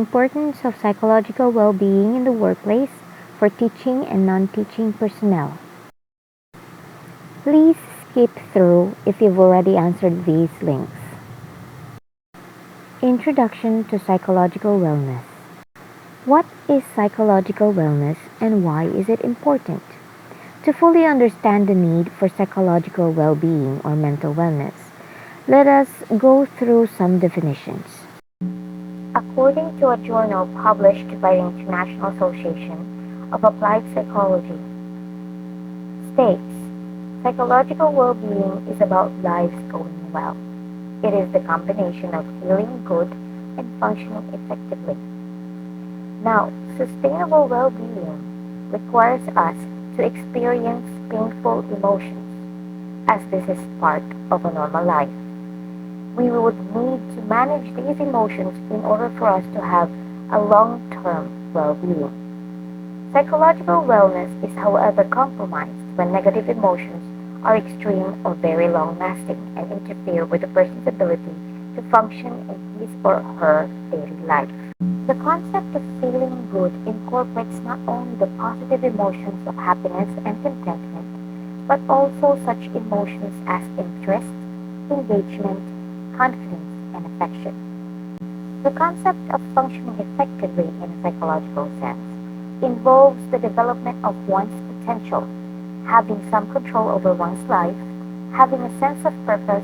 importance of psychological well-being in the workplace for teaching and non-teaching personnel. Please skip through if you've already answered these links. Introduction to Psychological Wellness. What is psychological wellness and why is it important? To fully understand the need for psychological well-being or mental wellness, let us go through some definitions. According to a journal published by the International Association of Applied Psychology, states, psychological well-being is about lives going well. It is the combination of feeling good and functioning effectively. Now, sustainable well-being requires us to experience painful emotions, as this is part of a normal life. We would need to manage these emotions in order for us to have a long-term well-being. Psychological wellness is, however, compromised when negative emotions are extreme or very long-lasting and interfere with a person's ability to function in his or her daily life. The concept of feeling good incorporates not only the positive emotions of happiness and contentment, but also such emotions as interest, engagement, confidence, and affection. The concept of functioning effectively in a psychological sense involves the development of one's potential, having some control over one's life, having a sense of purpose,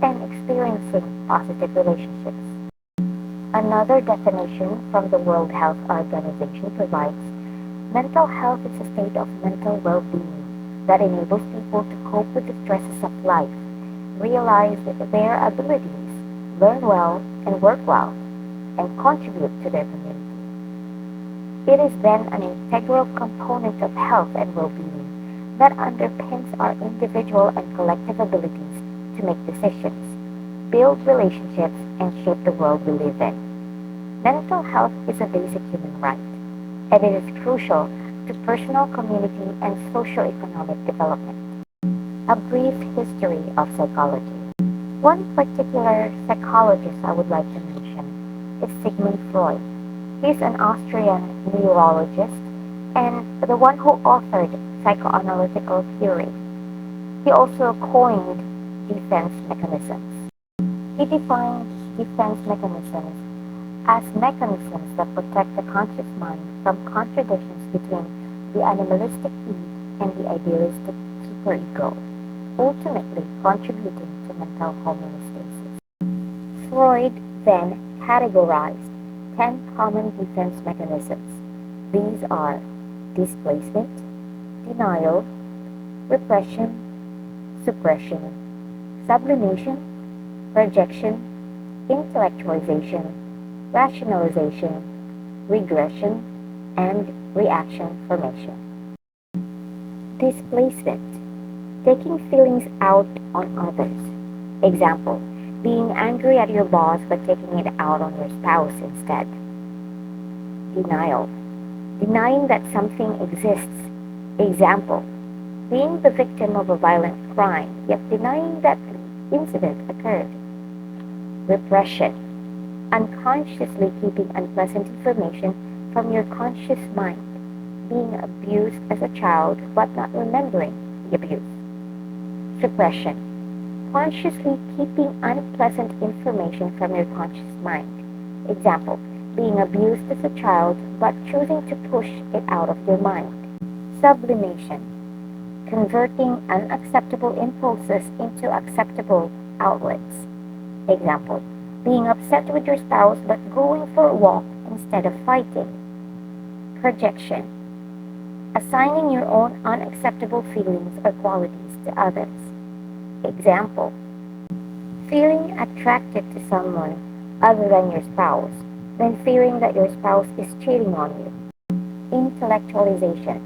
and experiencing positive relationships. Another definition from the World Health Organization provides, mental health is a state of mental well-being that enables people to cope with the stresses of life, realize their abilities, learn well, and work well, and contribute to their community. It is then an integral component of health and well-being that underpins our individual and collective abilities to make decisions, build relationships, and shape the world we live in. Mental health is a basic human right, and it is crucial to personal, community, and socio-economic development. A brief history of psychology. One particular psychologist I would like to mention is Sigmund Freud. He's an Austrian neurologist and the one who authored psychoanalytical theory. He also coined defense mechanisms. He defined defense mechanisms as mechanisms that protect the conscious mind from contradictions between the animalistic id and the idealistic superego, ultimately contributing to mental homeostasis. Freud then categorized 10 common defense mechanisms. These are displacement, denial, repression, suppression, sublimation, projection, intellectualization, rationalization, regression, and reaction formation. Displacement. Taking feelings out on others. Example, being angry at your boss but taking it out on your spouse instead. Denial. Denying that something exists. Example, being the victim of a violent crime yet denying that the incident occurred. Repression. Unconsciously keeping unpleasant information from your conscious mind, being abused as a child but not remembering the abuse. Suppression. Consciously keeping unpleasant information from your conscious mind. Example, being abused as a child but choosing to push it out of your mind. Sublimation. Converting unacceptable impulses into acceptable outlets. Example, being upset with your spouse but going for a walk instead of fighting. Projection. Assigning your own unacceptable feelings or qualities to others. Example, feeling attracted to someone other than your spouse, then fearing that your spouse is cheating on you. Intellectualization.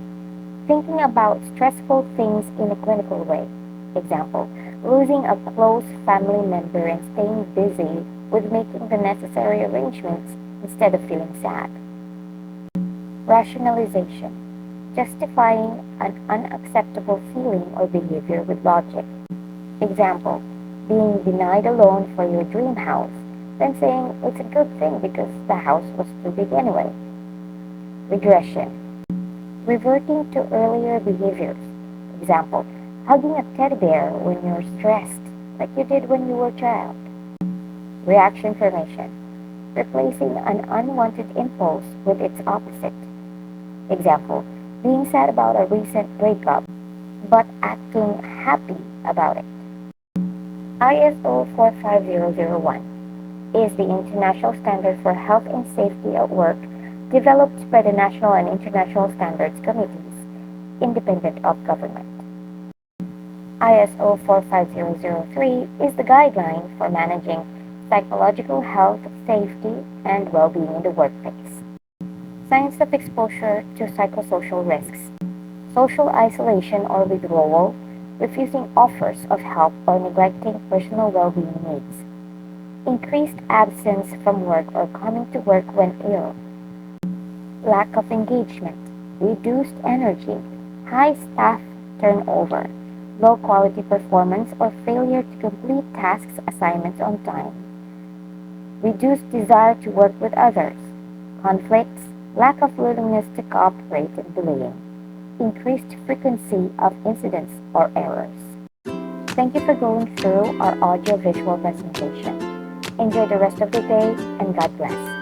Thinking about stressful things in a clinical way. Example, losing a close family member and staying busy with making the necessary arrangements instead of feeling sad. Rationalization. Justifying an unacceptable feeling or behavior with logic. Example, being denied a loan for your dream house, then saying it's a good thing because the house was too big anyway. Regression. Reverting to earlier behaviors. Example, hugging a teddy bear when you're stressed, like you did when you were a child. Reaction formation. Replacing an unwanted impulse with its opposite. Example, being sad about a recent breakup, but acting happy about it. ISO 45001 is the international standard for health and safety at work developed by the national and international standards committees independent of government. ISO 45003 is the guideline for managing psychological health, safety, and well-being in the workplace. Signs of exposure to psychosocial risks. Social isolation or withdrawal, refusing offers of help or neglecting personal well-being needs. Increased absence from work or coming to work when ill. Lack of engagement, reduced energy, high staff turnover, low quality performance or failure to complete tasks assignments on time. Reduced desire to work with others, conflicts, lack of willingness to cooperate and bullying, increased frequency of incidents or errors. Thank you for going through our audio-visual presentation. Enjoy the rest of the day and God bless.